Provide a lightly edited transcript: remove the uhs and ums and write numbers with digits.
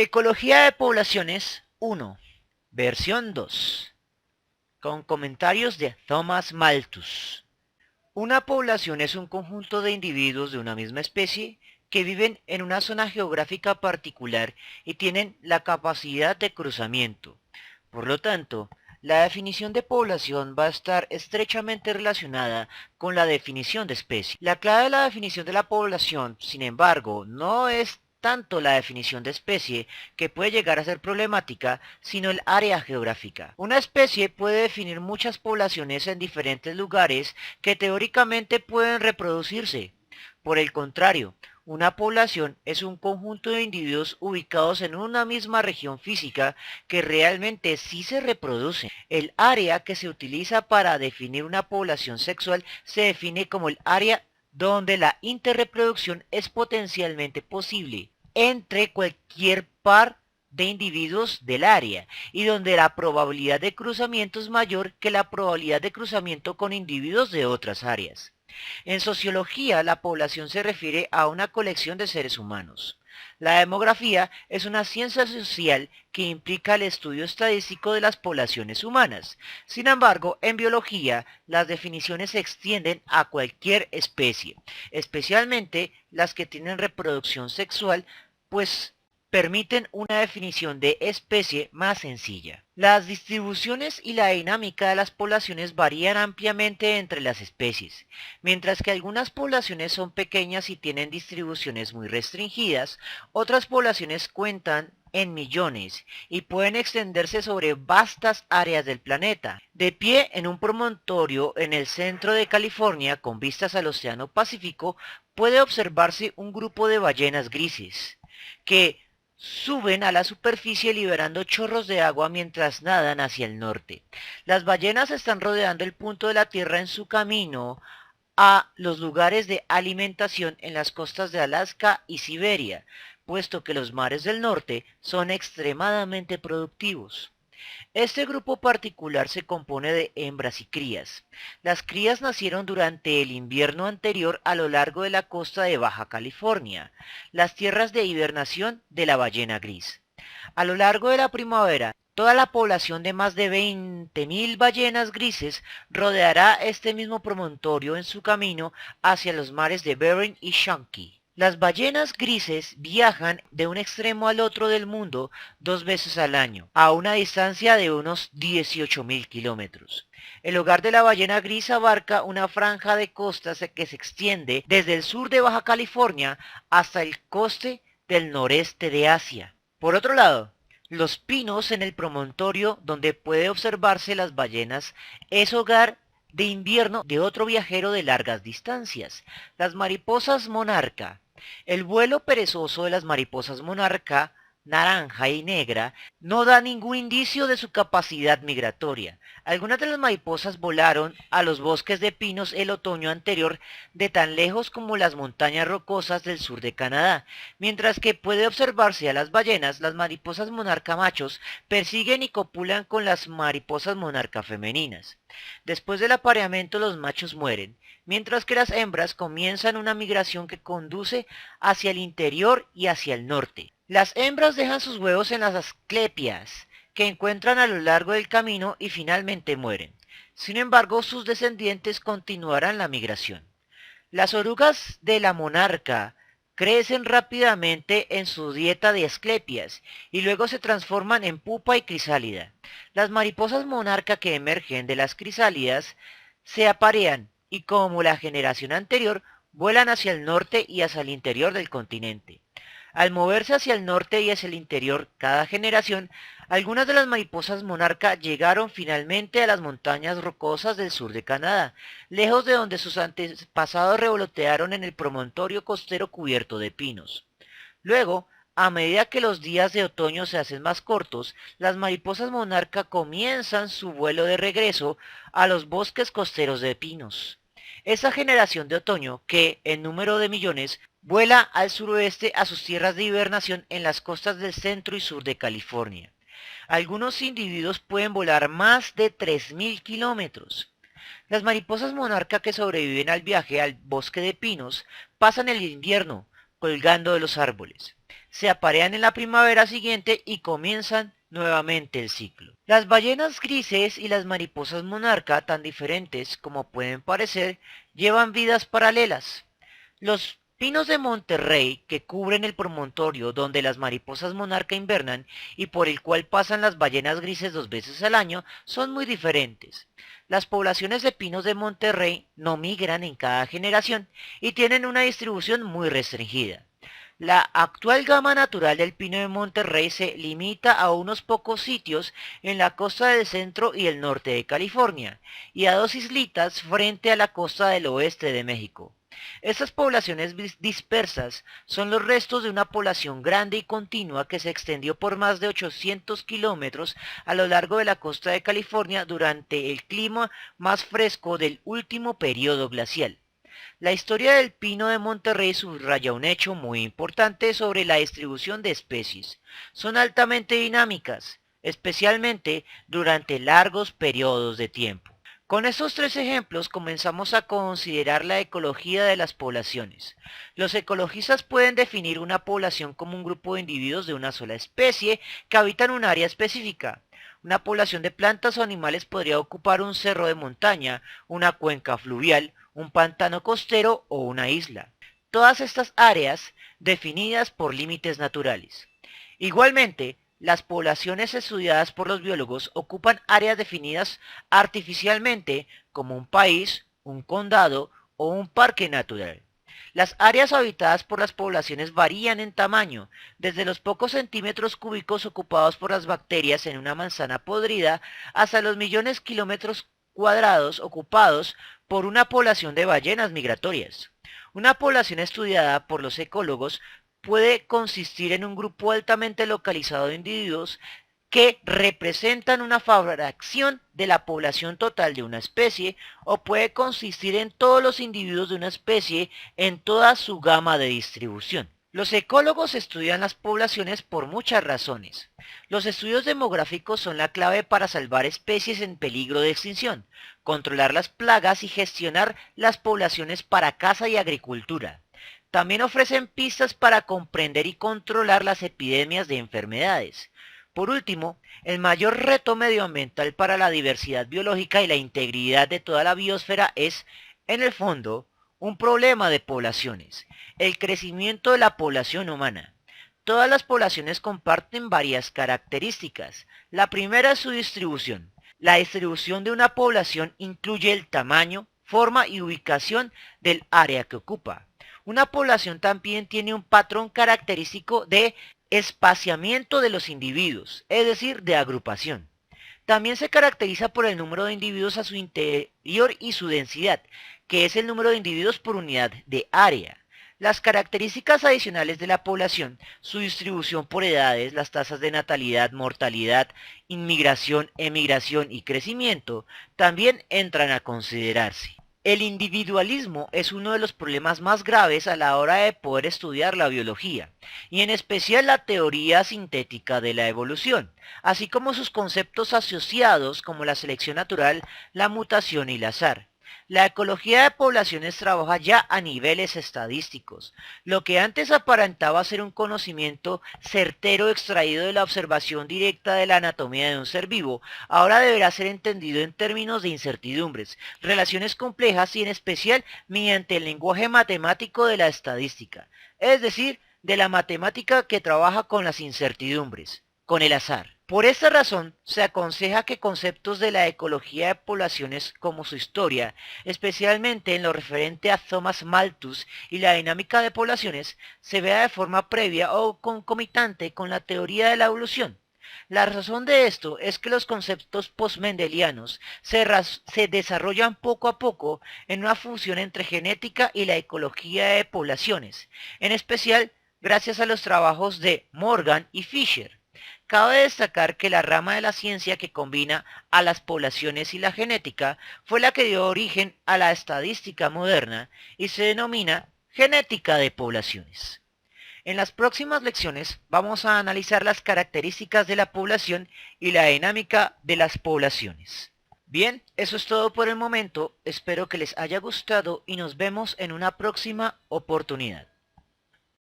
Ecología de poblaciones 1, versión 2, con comentarios de Thomas Malthus. Una población es un conjunto de individuos de una misma especie que viven en una zona geográfica particular y tienen la capacidad de cruzamiento. Por lo tanto, la definición de población va a estar estrechamente relacionada con la definición de especie. La clave de la definición de la población, sin embargo, no es tanto la definición de especie, que puede llegar a ser problemática, sino el área geográfica. Una especie puede definir muchas poblaciones en diferentes lugares que teóricamente pueden reproducirse. Por el contrario, una población es un conjunto de individuos ubicados en una misma región física que realmente sí se reproducen. El área que se utiliza para definir una población sexual se define como el área donde la interreproducción es potencialmente posible entre cualquier par de individuos del área y donde la probabilidad de cruzamiento es mayor que la probabilidad de cruzamiento con individuos de otras áreas. En sociología, la población se refiere a una colección de seres humanos. La demografía es una ciencia social que implica el estudio estadístico de las poblaciones humanas. Sin embargo, en biología, las definiciones se extienden a cualquier especie, especialmente las que tienen reproducción sexual, pues permiten una definición de especie más sencilla. Las distribuciones y la dinámica de las poblaciones varían ampliamente entre las especies. Mientras que algunas poblaciones son pequeñas y tienen distribuciones muy restringidas, otras poblaciones cuentan en millones y pueden extenderse sobre vastas áreas del planeta. De pie en un promontorio en el centro de California con vistas al Océano Pacífico puede observarse un grupo de ballenas grises que suben a la superficie liberando chorros de agua mientras nadan hacia el norte. Las ballenas están rodeando el punto de la Tierra en su camino a los lugares de alimentación en las costas de Alaska y Siberia, puesto que los mares del norte son extremadamente productivos. Este grupo particular se compone de hembras y crías. Las crías nacieron durante el invierno anterior a lo largo de la costa de Baja California, las tierras de hibernación de la ballena gris. A lo largo de la primavera, toda la población de más de 20.000 ballenas grises rodeará este mismo promontorio en su camino hacia los mares de Bering y Shanxi. Las ballenas grises viajan de un extremo al otro del mundo 2 veces al año, a una distancia de unos 18.000 kilómetros. El hogar de la ballena gris abarca una franja de costas que se extiende desde el sur de Baja California hasta el coste del noreste de Asia. Por otro lado, los pinos en el promontorio donde puede observarse las ballenas es hogar de invierno de otro viajero de largas distancias, las mariposas monarca. El vuelo perezoso de las mariposas monarca, naranja y negra, no da ningún indicio de su capacidad migratoria. Algunas de las mariposas volaron a los bosques de pinos el otoño anterior de tan lejos como las montañas rocosas del sur de Canadá, mientras que puede observarse a las ballenas, las mariposas monarca machos persiguen y copulan con las mariposas monarca femeninas. Después del apareamiento los machos mueren, mientras que las hembras comienzan una migración que conduce hacia el interior y hacia el norte. Las hembras dejan sus huevos en las asclepias, que encuentran a lo largo del camino y finalmente mueren. Sin embargo, sus descendientes continuarán la migración. Las orugas de la monarca crecen rápidamente en su dieta de asclepias y luego se transforman en pupa y crisálida. Las mariposas monarca que emergen de las crisálidas se aparean y como la generación anterior vuelan hacia el norte y hacia el interior del continente. Al moverse hacia el norte y hacia el interior cada generación, algunas de las mariposas monarca llegaron finalmente a las montañas rocosas del sur de Canadá, lejos de donde sus antepasados revolotearon en el promontorio costero cubierto de pinos. Luego, a medida que los días de otoño se hacen más cortos, las mariposas monarca comienzan su vuelo de regreso a los bosques costeros de pinos. Esa generación de otoño, que en número de millones vuela al suroeste a sus tierras de hibernación en las costas del centro y sur de California. Algunos individuos pueden volar más de 3.000 kilómetros. Las mariposas monarca que sobreviven al viaje al bosque de pinos pasan el invierno colgando de los árboles. se aparean en la primavera siguiente y comienzan nuevamente el ciclo. Las ballenas grises y las mariposas monarca, tan diferentes como pueden parecer, llevan vidas paralelas. Los pinos de Monterrey, que cubren el promontorio donde las mariposas monarca invernan y por el cual pasan las ballenas grises 2 veces al año, son muy diferentes. Las poblaciones de pinos de Monterrey no migran en cada generación y tienen una distribución muy restringida. La actual gama natural del pino de Monterrey se limita a unos pocos sitios en la costa del centro y el norte de California y a 2 islitas frente a la costa del oeste de México. Estas poblaciones dispersas son los restos de una población grande y continua que se extendió por más de 800 kilómetros a lo largo de la costa de California durante el clima más fresco del último periodo glacial. La historia del pino de Monterrey subraya un hecho muy importante sobre la distribución de especies. Son altamente dinámicas, especialmente durante largos periodos de tiempo. Con estos 3 ejemplos comenzamos a considerar la ecología de las poblaciones. Los ecologistas pueden definir una población como un grupo de individuos de una sola especie que habitan un área específica. Una población de plantas o animales podría ocupar un cerro de montaña, una cuenca fluvial, un pantano costero o una isla. Todas estas áreas definidas por límites naturales. Igualmente, las poblaciones estudiadas por los biólogos ocupan áreas definidas artificialmente como un país, un condado o un parque natural. Las áreas habitadas por las poblaciones varían en tamaño, desde los pocos centímetros cúbicos ocupados por las bacterias en una manzana podrida hasta los millones de kilómetros cuadrados ocupados por una población de ballenas migratorias. Una población estudiada por los ecólogos puede consistir en un grupo altamente localizado de individuos que representan una fracción de la población total de una especie o puede consistir en todos los individuos de una especie en toda su gama de distribución. Los ecólogos estudian las poblaciones por muchas razones. Los estudios demográficos son la clave para salvar especies en peligro de extinción, controlar las plagas y gestionar las poblaciones para caza y agricultura. También ofrecen pistas para comprender y controlar las epidemias de enfermedades. Por último, el mayor reto medioambiental para la diversidad biológica y la integridad de toda la biosfera es, en el fondo, un problema de poblaciones, el crecimiento de la población humana. Todas las poblaciones comparten varias características. La primera es su distribución. La distribución de una población incluye el tamaño, forma y ubicación del área que ocupa. Una población también tiene un patrón característico de espaciamiento de los individuos, es decir, de agrupación. También se caracteriza por el número de individuos a su interior y su densidad, que es el número de individuos por unidad de área. Las características adicionales de la población, su distribución por edades, las tasas de natalidad, mortalidad, inmigración, emigración y crecimiento, también entran a considerarse. El individualismo es uno de los problemas más graves a la hora de poder estudiar la biología, y en especial la teoría sintética de la evolución, así como sus conceptos asociados como la selección natural, la mutación y el azar. La ecología de poblaciones trabaja ya a niveles estadísticos. Lo que antes aparentaba ser un conocimiento certero extraído de la observación directa de la anatomía de un ser vivo, ahora deberá ser entendido en términos de incertidumbres, relaciones complejas y en especial mediante el lenguaje matemático de la estadística, es decir, de la matemática que trabaja con las incertidumbres, con el azar. Por esta razón, se aconseja que conceptos de la ecología de poblaciones como su historia, especialmente en lo referente a Thomas Malthus y la dinámica de poblaciones, se vea de forma previa o concomitante con la teoría de la evolución. La razón de esto es que los conceptos postmendelianos se desarrollan poco a poco en una fusión entre genética y la ecología de poblaciones, en especial gracias a los trabajos de Morgan y Fisher. Cabe destacar que la rama de la ciencia que combina a las poblaciones y la genética fue la que dio origen a la estadística moderna y se denomina genética de poblaciones. En las próximas lecciones vamos a analizar las características de la población y la dinámica de las poblaciones. Bien, eso es todo por el momento, espero que les haya gustado y nos vemos en una próxima oportunidad.